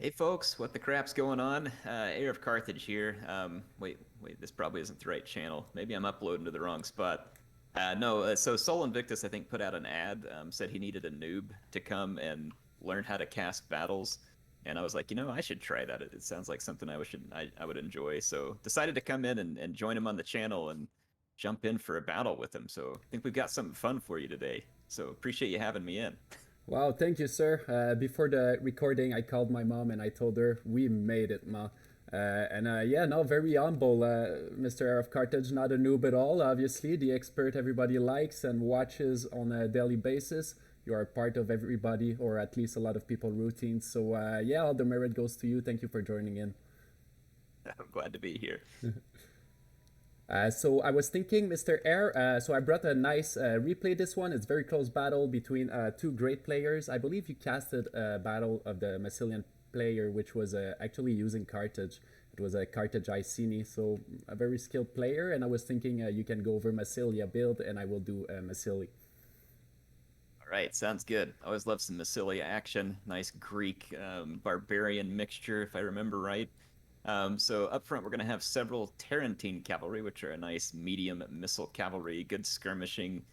Hey folks, what the crap's going on? Heir of Carthage here. Wait, this probably isn't the right channel. Maybe I'm uploading to the wrong spot. No, so Sol Invictus, I think, put out an ad, said he needed a noob to come and learn how to cast battles. And I was like, I should try that. It sounds like something I would enjoy. So decided to come in and join him on the channel and jump in for a battle with him. So I think we've got something fun for you today. So appreciate you having me in. Wow, thank you, sir. Before the recording, I called my mom and I told her we made it, ma. Yeah, no, very humble, Mr. Heir of Carthage, not a noob at all. Obviously, the expert everybody likes and watches on a daily basis. You are part of everybody, or at least a lot of people routines. So yeah, all the merit goes to you. Thank you for joining in. I'm glad to be here. So I was thinking, Mr. Air. So I brought a nice replay. This one, it's very close battle between two great players. I believe you casted a battle of the Massilian player, which was actually using Carthage. It was a Carthage Iceni, so a very skilled player. And I was thinking you can go over Massilia build, and I will do Massili. All right, sounds good. I always love some Massilia action. Nice Greek barbarian mixture, if I remember right. So up front, we're going to have several Tarentine cavalry, which are a nice medium missile cavalry, good skirmishing,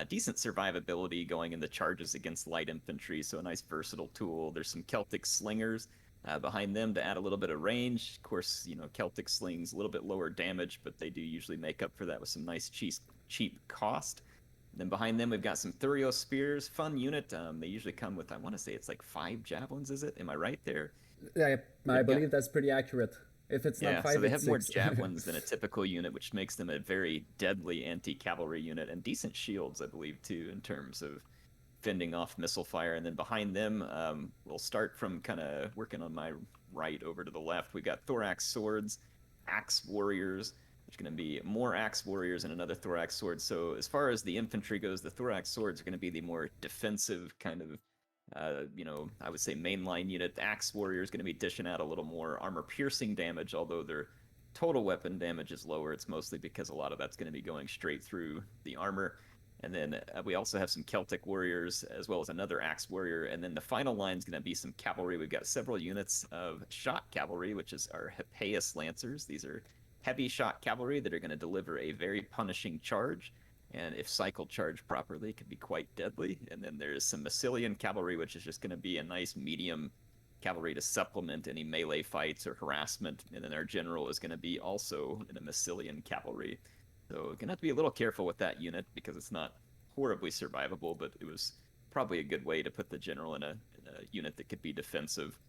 decent survivability going in the charges against light infantry. So a nice versatile tool. There's some Celtic slingers behind them to add a little bit of range. Of course, Celtic slings a little bit lower damage, but they do usually make up for that with some nice cheap cost. Then behind them, we've got some Thurio spears, fun unit. They usually come with, I want to say it's like 5 javelins, is it? Am I right there? I They've got believe that's pretty accurate. If it's not Yeah, so five, they it's have more six. javelins than a typical unit, which makes them a very deadly anti-cavalry unit and decent shields, I believe, too, in terms of fending off missile fire. And then behind them, we'll start from kind of working on my right over to the left. We've got thorax swords, axe warriors. There's going to be more axe warriors and another thorax sword. So as far as the infantry goes, the thorax swords are going to be the more defensive kind of I would say mainline unit. The Axe Warrior is going to be dishing out a little more armor piercing damage, although their total weapon damage is lower. It's mostly because a lot of that's going to be going straight through the armor. And then we also have some Celtic warriors as well as another axe warrior. And then the final line is going to be some cavalry. We've got several units of shot cavalry, which is our Hippeus Lancers. These are heavy shot cavalry that are going to deliver a very punishing charge. And if cycle charged properly, it can be quite deadly. And then there's some Massilian cavalry, which is just going to be a nice medium cavalry to supplement any melee fights or harassment. And then our general is going to be also in a Massilian cavalry. So we're going to have to be a little careful with that unit because it's not horribly survivable, but it was probably a good way to put the general in a unit that could be defensive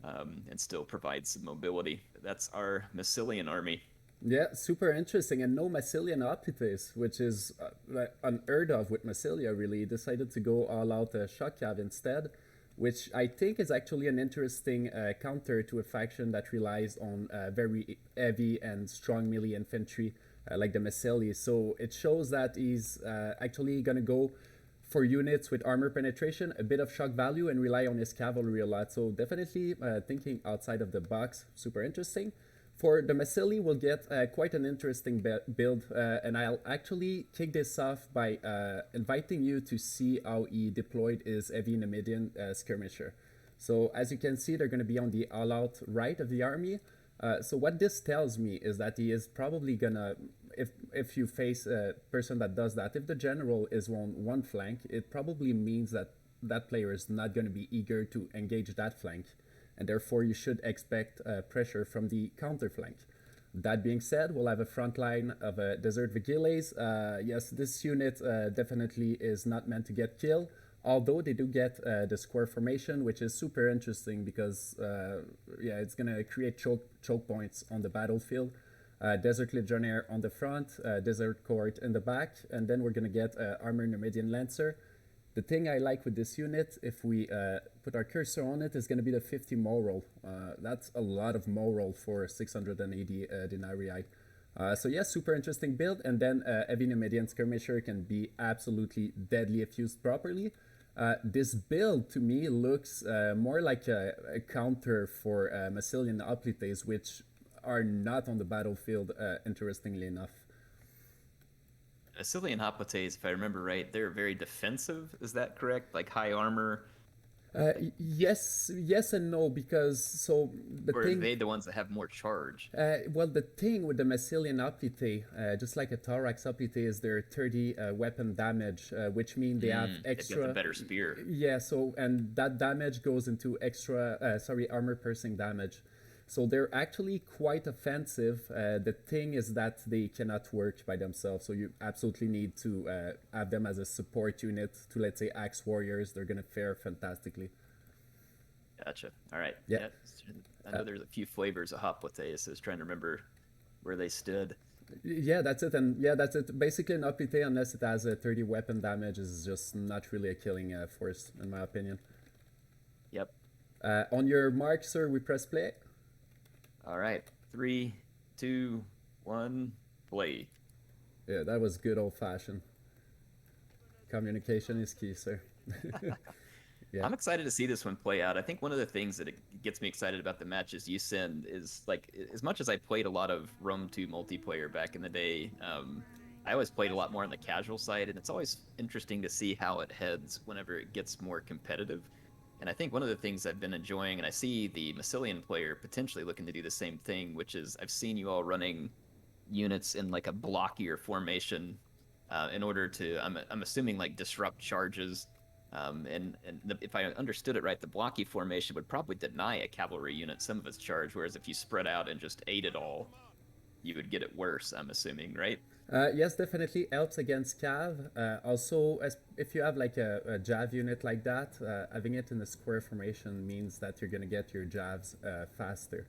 and still provide some mobility. That's our Massilian army. Yeah, super interesting. And no Massilian Optites, which is like unheard of with Massilia, really. He decided to go all out Shock Cav instead, which I think is actually an interesting counter to a faction that relies on very heavy and strong melee infantry like the Massili. So it shows that he's actually going to go for units with armor penetration, a bit of shock value, and rely on his cavalry a lot. So definitely thinking outside of the box, super interesting. For the Massili, we'll get quite an interesting build, and I'll actually kick this off by inviting you to see how he deployed his heavy Numidian skirmisher. So as you can see, they're going to be on the all-out right of the army. So what this tells me is that he is probably gonna, if you face a person that does that, if the general is on one flank, it probably means that that player is not going to be eager to engage that flank, and therefore you should expect pressure from the counter flank. That being said, we'll have a front line of Desert Vigiles. Yes, this unit definitely is not meant to get killed, although they do get the square formation, which is super interesting because yeah, it's going to create choke points on the battlefield. Desert Legionnaire on the front, Desert Court in the back, and then we're going to get Armored Numidian Lancer. The thing I like with this unit, if we put our cursor on it, is going to be the 50 moral. That's a lot of moral for 680 denarii. So yeah, super interesting build. And then Heavy Numidian Skirmisher can be absolutely deadly if used properly. This build to me looks more like a counter for Massilian Hoplites, which are not on the battlefield, interestingly enough. Assyrian hoplites, if I remember right, they're very defensive. Is that correct? Like high armor. Yes and no, because so the Or are thing they the ones that have more charge? well, the thing with the Massilian Hoplite, just like a Thorax Hoplite, is their 30 weapon damage, which mean they have They've got the extra. better spear. Yeah, so, and that damage goes into extra, armor piercing damage. So they're actually quite offensive. The thing is that they cannot work by themselves, so you absolutely need to have them as a support unit to, let's say, Axe Warriors. They're gonna fare fantastically. Gotcha. All right. Yeah. Yeah. I know there's a few flavors of Hoplite, so I was trying to remember where they stood. Yeah, that's it, and yeah, that's it. Basically, an uplite, unless it has a 30 weapon damage, is just not really a killing force, in my opinion. Yep. On your mark, sir, we press play. All right. Three, two, one, play. Yeah, that was good old fashioned. Communication is key, sir. Yeah. I'm excited to see this one play out. I think one of the things that it gets me excited about the matches you send is like as much as I played a lot of Rome 2 multiplayer back in the day, I always played a lot more on the casual side, and it's always interesting to see how it heads whenever it gets more competitive. And I think one of the things I've been enjoying, and I see the Massilian player potentially looking to do the same thing, which is I've seen you all running units in like a blockier formation in order to, I'm assuming, like disrupt charges. If I understood it right, the blocky formation would probably deny a cavalry unit some of its charge, whereas if you spread out and just ate it all, you would get it worse, I'm assuming, right? Yes, definitely helps against cav. Also, if you have like a jav unit like that, having it in a square formation means that you're gonna get your javs faster.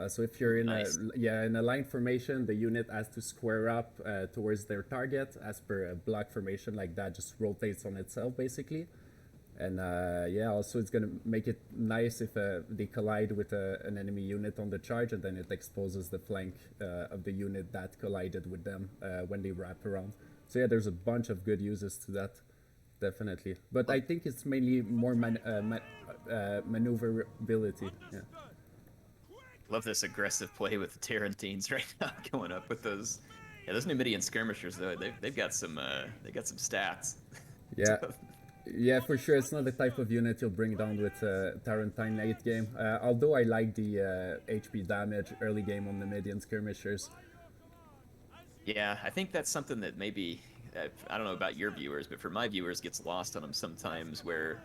So if you're in Nice. in a line formation, the unit has to square up towards their target. As per a block formation like that, just rotates on itself basically. And yeah, also it's gonna make it nice if they collide with an enemy unit on the charge, and then it exposes the flank of the unit that collided with them when they wrap around. So yeah, there's a bunch of good uses to that, definitely. But I think it's mainly more maneuverability. Yeah. Love this aggressive play with the Tarantines right now, going up with those. Yeah, those Numidian skirmishers though, they've got some stats. Yeah. Yeah, for sure. It's not the type of unit you'll bring down with Tarantine late game. Although I like the HP damage early game on the Median skirmishers. Yeah, I think that's something that maybe I don't know about your viewers, but for my viewers, gets lost on them sometimes. Where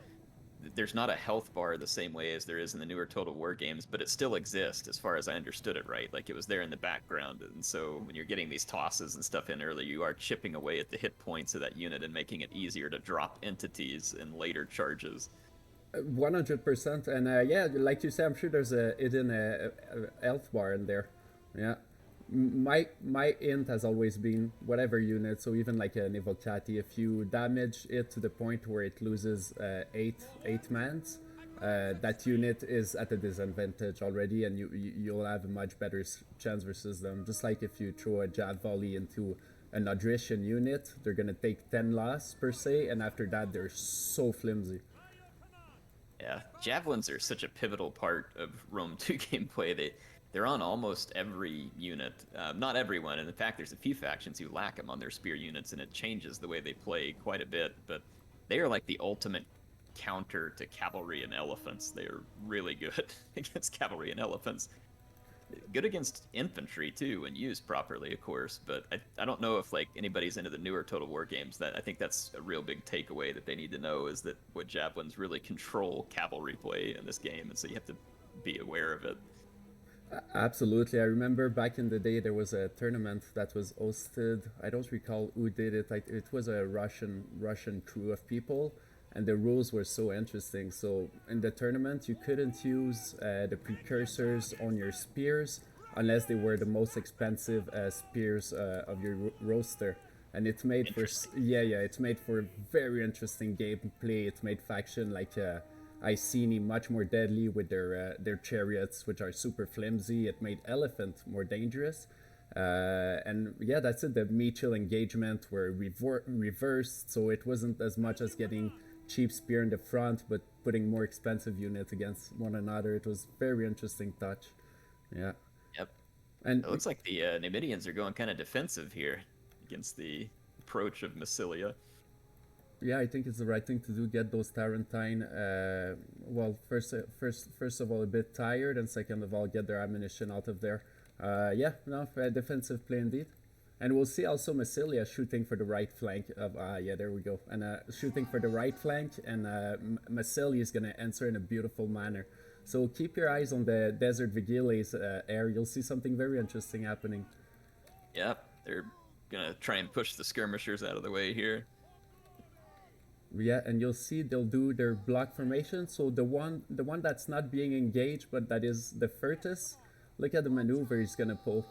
there's not a health bar the same way as there is in the newer Total War games, but it still exists as far as I understood it right. Like it was there in the background, and so when you're getting these tosses and stuff in early, you are chipping away at the hit points of that unit and making it easier to drop entities in later charges. 100%. And yeah, like you say, I'm sure there's a hidden health bar in there. Yeah. My int has always been whatever unit, so even like an Evocati, if you damage it to the point where it loses eight mans, that unit is at a disadvantage already, and you'll have a much better chance versus them. Just like if you throw a Jav volley into an Odrician unit, they're gonna take 10 loss per se, and after that they're so flimsy. Yeah, javelins are such a pivotal part of Rome 2 gameplay. They're on almost every unit, not everyone. And in fact, there's a few factions who lack them on their spear units, and it changes the way they play quite a bit. But they are like the ultimate counter to cavalry and elephants. They are really good against cavalry and elephants. Good against infantry too, when used properly, of course. But I don't know if like anybody's into the newer Total War games. That I think that's a real big takeaway that they need to know is that what javelins really control cavalry play in this game, and so you have to be aware of it. Absolutely. I remember back in the day there was a tournament that was hosted. I don't recall who did it. Like it was a Russian crew of people, and the rules were so interesting. So in the tournament, you couldn't use the precursors on your spears unless they were the most expensive spears of your roster. And it made for it made for very interesting gameplay. It made faction like Iceni much more deadly with their chariots, which are super flimsy. It made Elephant more dangerous. And yeah, that's it. The mutual engagement were reversed, so it wasn't as much as getting cheap spear in the front, but putting more expensive units against one another. It was very interesting touch. Yeah, Yep. and It looks like the Numidians are going kind of defensive here against the approach of Massilia. Yeah, I think it's the right thing to do. Get those Tarantine. Well, first of all, a bit tired, and second of all, get their ammunition out of there. Yeah, no, defensive play indeed. And we'll see also Massilia shooting for the right flank of. Yeah, there we go. And shooting for the right flank, and Massilia is gonna answer in a beautiful manner. So keep your eyes on the Desert Vigiles Heir. You'll see something very interesting happening. Yep, they're gonna try and push the skirmishers out of the way here. Yeah, and you'll see they'll do their block formation. So the one that's not being engaged, but that is the furthest. Look at the maneuver he's gonna pull.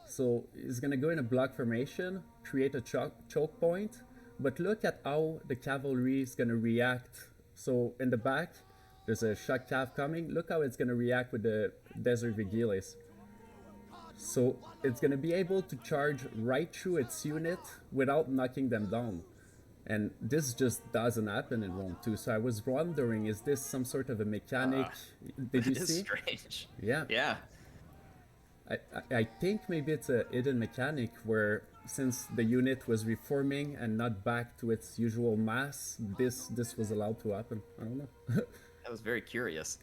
So he's gonna go in a block formation, create a choke point, but look at how the cavalry is gonna react. So in the back, there's a shock cav coming. Look how it's gonna react with the Desert Vigiles. So it's gonna be able to charge right through its unit without knocking them down. And this just doesn't happen in Rome 2. So I was wondering, is this some sort of a mechanic? Did you It is see? strange. Yeah. Yeah. I think maybe it's a hidden mechanic where since the unit was reforming and not back to its usual mass, this was allowed to happen. I don't know. That was very curious.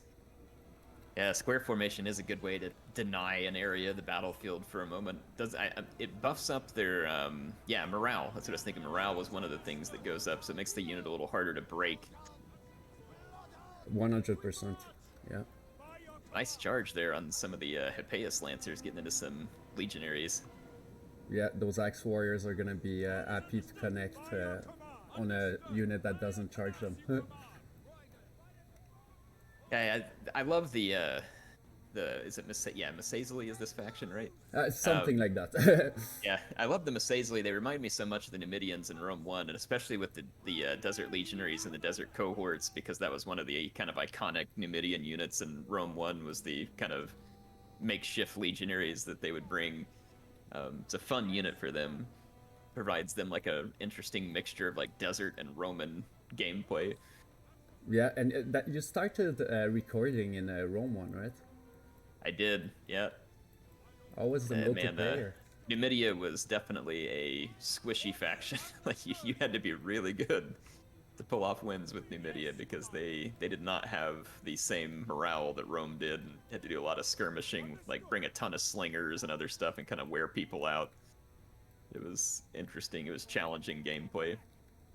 Yeah, square formation is a good way to deny an area of the battlefield for a moment. It buffs up their yeah, morale. That's what I was thinking. Morale was one of the things that goes up, so it makes the unit a little harder to break. 100%. Yeah. Nice charge there on some of the Hippeus Lancers getting into some legionaries. Yeah, those Axe Warriors are gonna be happy to connect on a unit that doesn't charge them. Yeah, I love the is it Massazeli is this faction, right? Something like that. Yeah, I love the Massazeli. They remind me so much of the Numidians in Rome 1, and especially with the Desert Legionaries and the Desert Cohorts, because that was one of the kind of iconic Numidian units in Rome 1, was the kind of makeshift legionaries that they would bring. It's a fun unit for them. Provides them like a interesting mixture of like desert and Roman gameplay. Yeah, and that you started recording in Rome 1, right? I did, yeah. How was the multiplayer? Man, Numidia was definitely a squishy faction. Like you had to be really good to pull off wins with Numidia because they did not have the same morale that Rome did, and had to do a lot of skirmishing, like bring a ton of slingers and other stuff and kind of wear people out. It was interesting. It was challenging gameplay.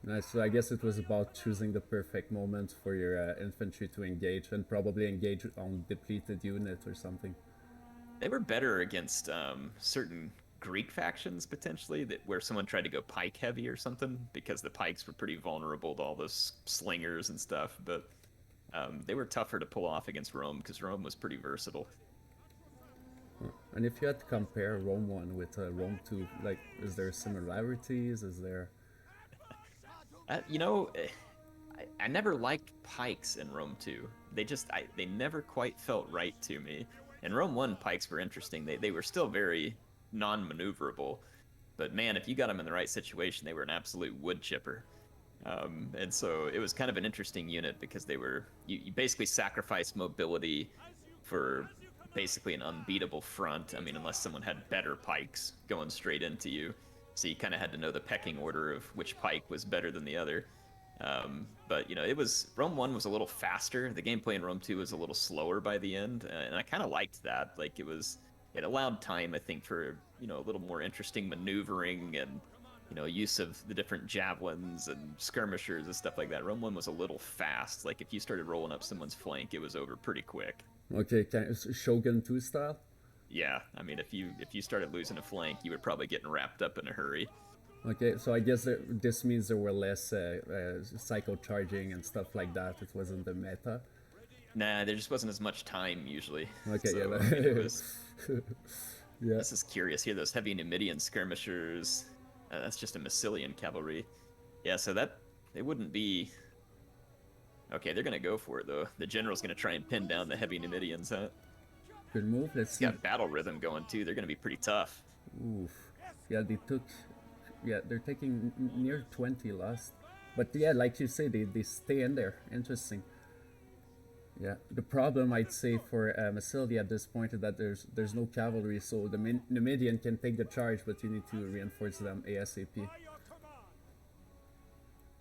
Nice. So I guess it was about choosing the perfect moment for your infantry to engage, and probably engage on depleted unit or something. They were better against certain Greek factions potentially, where someone tried to go pike heavy or something, because the pikes were pretty vulnerable to all those slingers and stuff. But they were tougher to pull off against Rome because Rome was pretty versatile. And if you had to compare Rome 1 with Rome 2, like, is there similarities? Is there... You know, I never liked pikes in Rome 2. They never quite felt right to me. In Rome 1, pikes were interesting. They were still very non-maneuverable. But man, if you got them in the right situation, they were an absolute wood chipper. And so it was kind of an interesting unit because you basically sacrificed mobility for basically an unbeatable front. I mean, unless someone had better pikes going straight into you. So you kind of had to know the pecking order of which pike was better than the other. But, you know, Rome 1 was a little faster. The gameplay in Rome 2 was a little slower by the end. And I kind of liked that. Like, it allowed time, I think, for, you know, a little more interesting maneuvering and, you know, use of the different javelins and skirmishers and stuff like that. Rome 1 was a little fast. Like, if you started rolling up someone's flank, it was over pretty quick. Okay, Shogun 2 style? Yeah, I mean, if you started losing a flank, you were probably getting wrapped up in a hurry. Okay, so I guess this means there were less cycle charging and stuff like that. It wasn't the meta. Nah, there just wasn't as much time usually. Okay, so, yeah. I mean, it was... Yeah. This is curious here. Those heavy Numidian skirmishers. That's just a Massilian cavalry. Yeah, so it wouldn't be. Okay, they're gonna go for it though. The general's gonna try and pin down the heavy Numidians, huh? Good move. Let's see. Got battle rhythm going too. They're gonna be pretty tough. Oof. Yeah, they're taking near 20 lost. But yeah, like you say, they stay in there. Interesting. Yeah, the problem I'd say for Massilia at this point is that there's no cavalry, so the Numidian can take the charge, but you need to reinforce them ASAP.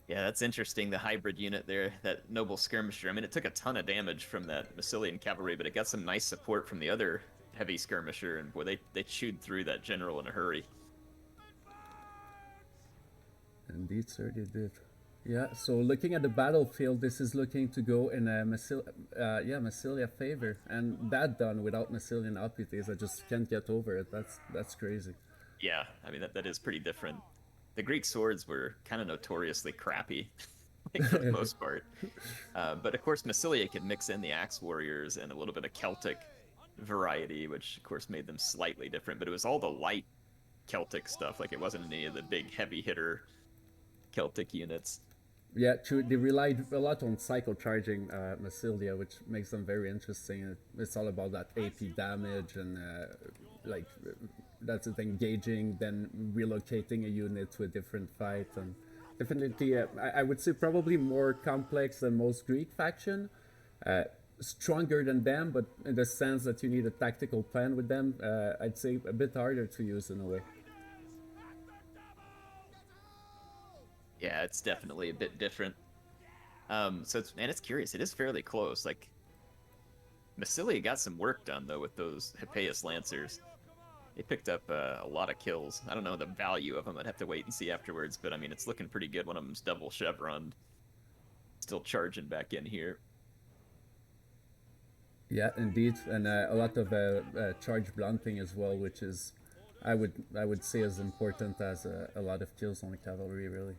Yeah, that's interesting. The hybrid unit there, that noble skirmisher. I mean, it took a ton of damage from that Massilian cavalry, but it got some nice support from the other heavy skirmisher, and boy, they chewed through that general in a hurry. Indeed, sir, they did. Yeah, so looking at the battlefield, this is looking to go in a Massilia favor, and that done without Massilian Optites, I just can't get over it. That's crazy. Yeah, I mean that is pretty different. The Greek swords were kind of notoriously crappy, like for the most part. But of course, Massilia could mix in the axe warriors and a little bit of Celtic variety, which of course made them slightly different. But it was all the light Celtic stuff. Like it wasn't any of the big heavy hitter Celtic units. Yeah, true. They relied a lot on cycle charging Massilia, which makes them very interesting. It's all about that AP damage and like that's it, engaging, then relocating a unit to a different fight, and definitely, I would say probably more complex than most Greek faction. Stronger than them, but in the sense that you need a tactical plan with them, I'd say a bit harder to use in a way. Yeah, it's definitely a bit different. So it's and it's curious. It is fairly close. Like Massilia got some work done though with those Hippeus Lancers. They picked up a lot of kills. I don't know the value of them. I'd have to wait and see afterwards. But I mean, it's looking pretty good. One of them's double chevroned. Still charging back in here. Yeah, indeed, and a lot of charge blunting as well, which is, I would say, as important as a lot of kills on the cavalry, really.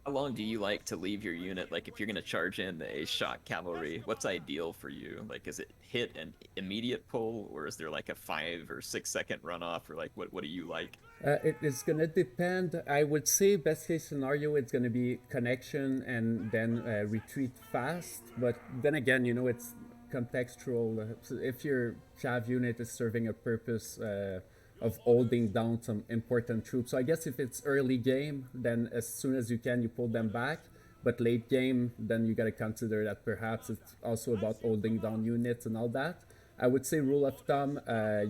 How long do you like to leave your unit? Like, if you're going to charge in a shock cavalry, what's ideal for you? Like, is it hit an immediate pull, or is there like a 5 or 6 second runoff, or like, what do you like? It is gonna depend. I would say best case scenario, it's gonna be connection and then retreat fast. But then again, it's contextual. So if your cav unit is serving a purpose of holding down some important troops, so I guess if it's early game, then as soon as you can, you pull them back. But late game, then you gotta consider that perhaps it's also about holding down units and all that. I would say rule of thumb,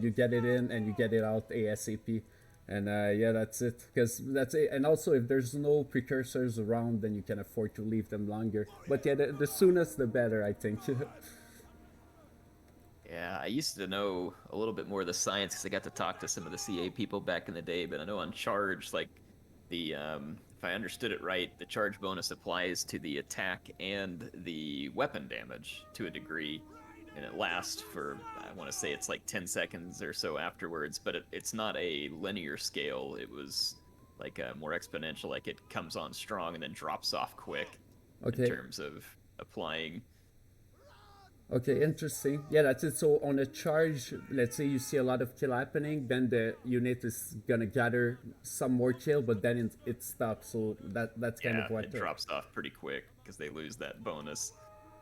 you get it in and you get it out ASAP. And yeah, that's it. Because that's it. And also, if there's no precursors around, then you can afford to leave them longer. But yeah, the soonest the better, I think. Yeah, I used to know a little bit more of the science because I got to talk to some of the CA people back in the day. But I know on charge, like if I understood it right, the charge bonus applies to the attack and the weapon damage to a degree, and it lasts for I want to say it's like 10 seconds or so afterwards. But it's not a linear scale. It was like a more exponential. Like it comes on strong and then drops off quick in Okay. terms of applying. Okay, interesting. Yeah, that's it. So on a charge, let's say you see a lot of kill happening, then the unit is gonna gather some more kill, but then it stops. So that's kind Yeah, of what. it drops off pretty quick because they lose that bonus.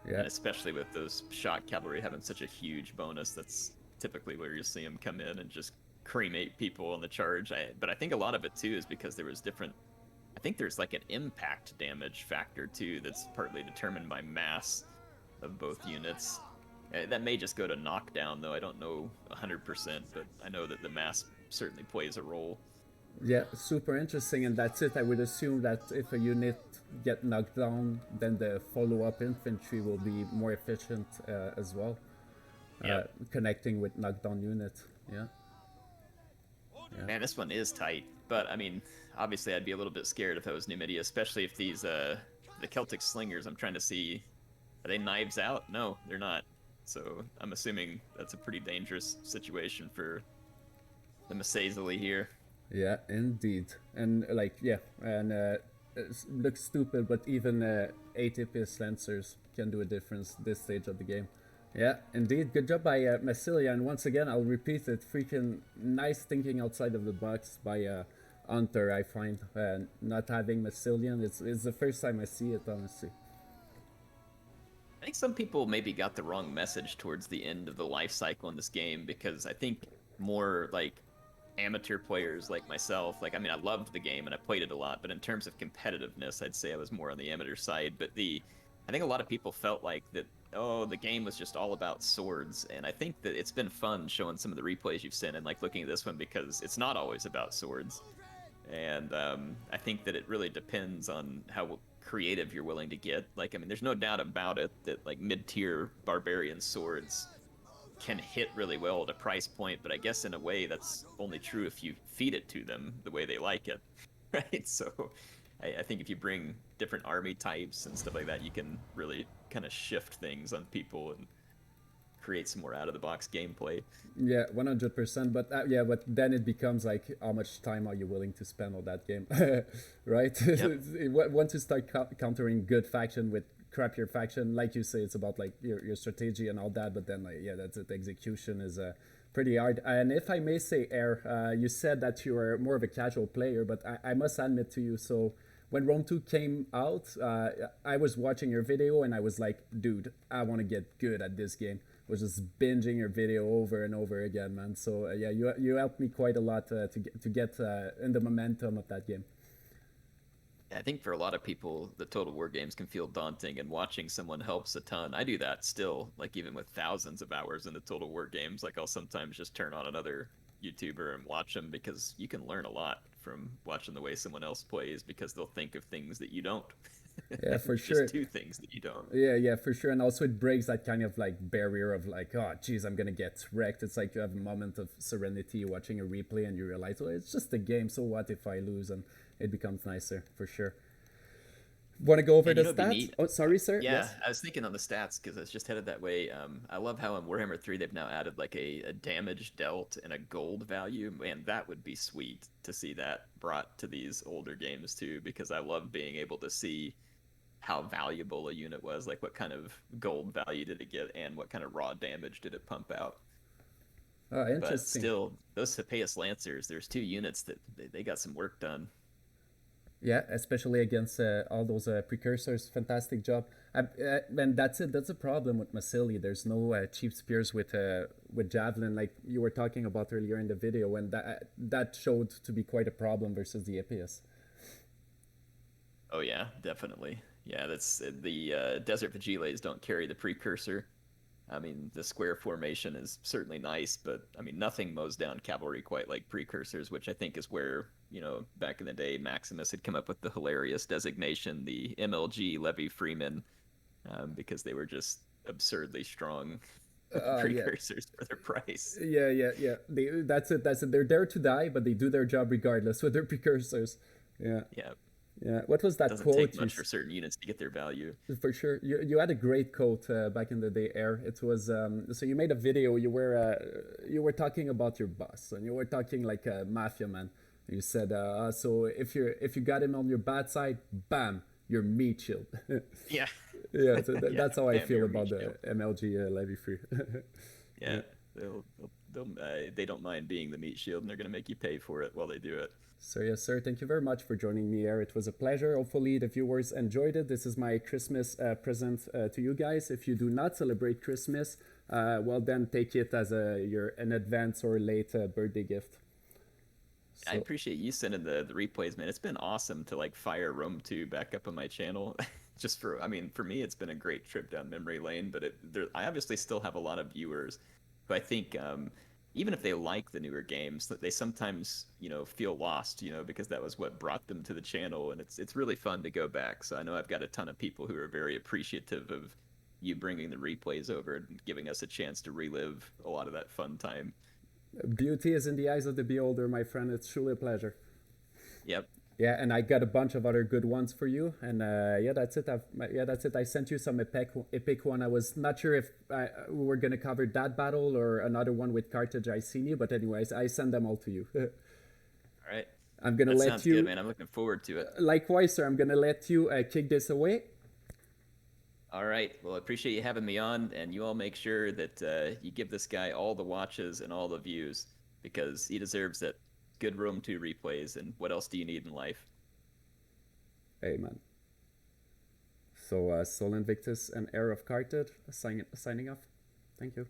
Yeah. And especially with those shock cavalry having such a huge bonus, that's typically where you see them come in and just cremate people on the charge. But I think a lot of it too is because there was different. I think there's like an impact damage factor too that's partly determined by mass of both units. That may just go to knockdown though. I don't know 100%, but I know that the mass certainly plays a role. Yeah, super interesting, and that's it. I would assume that if a unit get knocked down, then the follow-up infantry will be more efficient as well, Yep. connecting with knockdown units. Yeah, yeah, Man, this one is tight. But I mean, obviously, I'd be a little bit scared if I was Numidia, especially if these the Celtic slingers. I'm trying to see, are they knives out? No, they're not. So I'm assuming that's a pretty dangerous situation for the Masazeli here. yeah, indeed. And like, yeah, and looks stupid, but even ATP lancers can do a difference this stage of the game. Yeah, indeed. Good job by Massilia. And once again, I'll repeat it. Freaking nice thinking outside of the box by Hunter, I find. Not having Massilian, it's the first time I see it, honestly. I think some people maybe got the wrong message towards the end of the life cycle in this game because I think more like amateur players like myself, like I mean, I loved the game and I played it a lot, but in terms of competitiveness, I'd say I was more on the amateur side. But I think a lot of people felt like that. Oh, the game was just all about swords, and I think that it's been fun showing some of the replays you've sent and like looking at this one because it's not always about swords. and I think that it really depends on how creative you're willing to get. Like, I mean, there's no doubt about it that like mid-tier barbarian swords can hit really well at a price point, but I guess in a way that's only true if you feed it to them the way they like it, right? So I think if you bring different army types and stuff like that, you can really kind of shift things on people and create some more out of the box gameplay. Yeah, 100%. But yeah, but then it becomes like, how much time are you willing to spend on that game, right? Yep. Once you start countering good faction with crappier faction, like you say, it's about like your strategy and all that. But then, like, yeah, that's it. Execution is pretty hard. And if I may say, Air, you said that you are more of a casual player, but I must admit to you, so when Rome 2 came out, I was watching your video and I was like, dude, I want to get good at this game. Was just binging your video over and over again, man. So yeah, you helped me quite a lot to get in the momentum of that game. I think for a lot of people, the Total War games can feel daunting, and watching someone helps a ton. I do that still, like even with thousands of hours in the Total War games. Like I'll sometimes just turn on another YouTuber and watch them because you can learn a lot from watching the way someone else plays because they'll think of things that you don't. Yeah, for sure. Just do things that you don't. Yeah, for sure. And also it breaks that kind of like barrier of like, oh, geez, I'm gonna get wrecked. It's like you have a moment of serenity watching a replay and you realize, well, it's just a game. So what if I lose? And it becomes nicer for sure. Want to go over And the you know, it'd be stats? neat. Oh, sorry, sir. Yeah, Yes. I was thinking on the stats because I was just headed that way. I love how in Warhammer 3 they've now added like a damage dealt and a gold value. Man, that would be sweet to see that brought to these older games too, because I love being able to see how valuable a unit was, like what kind of gold value did it get and what kind of raw damage did it pump out. Oh, But interesting. still, those Hippeus Lancers, there's two units that they got some work done. Yeah, especially against all those precursors. Fantastic job. And that's it. That's a problem with Massili. There's no cheap spears with javelin, like you were talking about earlier in the video, and that showed to be quite a problem versus the Epius. Oh yeah, definitely. Yeah, that's the Desert Vigiles don't carry the precursor. I mean, the square formation is certainly nice, but I mean, nothing mows down cavalry quite like precursors, which I think is where, back in the day, Maximus had come up with the hilarious designation, the MLG Levy Freeman, because they were just absurdly strong Yeah, precursors for their price. yeah. That's it. That's it. They're there to die, but they do their job regardless with their precursors. Yeah, Yeah, yeah. What was that doesn't take quote much for certain units to get their value. For sure, you had a great quote back in the day, Air. It was so you made a video. You were talking about your boss, and you were talking like a mafia man. You said, so if you got him on your bad side, bam, your meat shield. Yeah, Yeah, so yeah, that's how I damn feel your about meat the shield. MLG Levy Free. Yeah, they don't mind being the meat shield, and they're gonna make you pay for it while they do it. So yes, sir. Thank you very much for joining me here. It was a pleasure. Hopefully, the viewers enjoyed it. This is my Christmas present to you guys. If you do not celebrate Christmas, well, then take it as an advance or late birthday gift. I So appreciate you sending the replays, man. It's been awesome to like fire Rome 2 back up on my channel. Just for, I mean, for me, it's been a great trip down memory lane. But I obviously still have a lot of viewers who I think, even if they like the newer games, that they sometimes, feel lost, because that was what brought them to the channel, and it's really fun to go back. So I know I've got a ton of people who are very appreciative of you bringing the replays over and giving us a chance to relive a lot of that fun time. beauty is in the eyes of the beholder, my friend. It's truly a pleasure. Yep. Yeah, and I got a bunch of other good ones for you. And yeah, that's it. Yeah, that's it. I sent you some epic one. I was not sure if we were gonna cover that battle or another one with Carthage. I seen you, but anyways, I send them all to you. All right. I'm gonna That let sounds good, you. man. I'm looking forward to it. Likewise, sir. I'm gonna let you kick this away. All right. Well, I appreciate you having me on, and you all make sure that you give this guy all the watches and all the views because he deserves it. Good Rome 2 replays, and what else do you need in life? Amen. So, Sol Invictus and Heir of Carthage signing off. Thank you.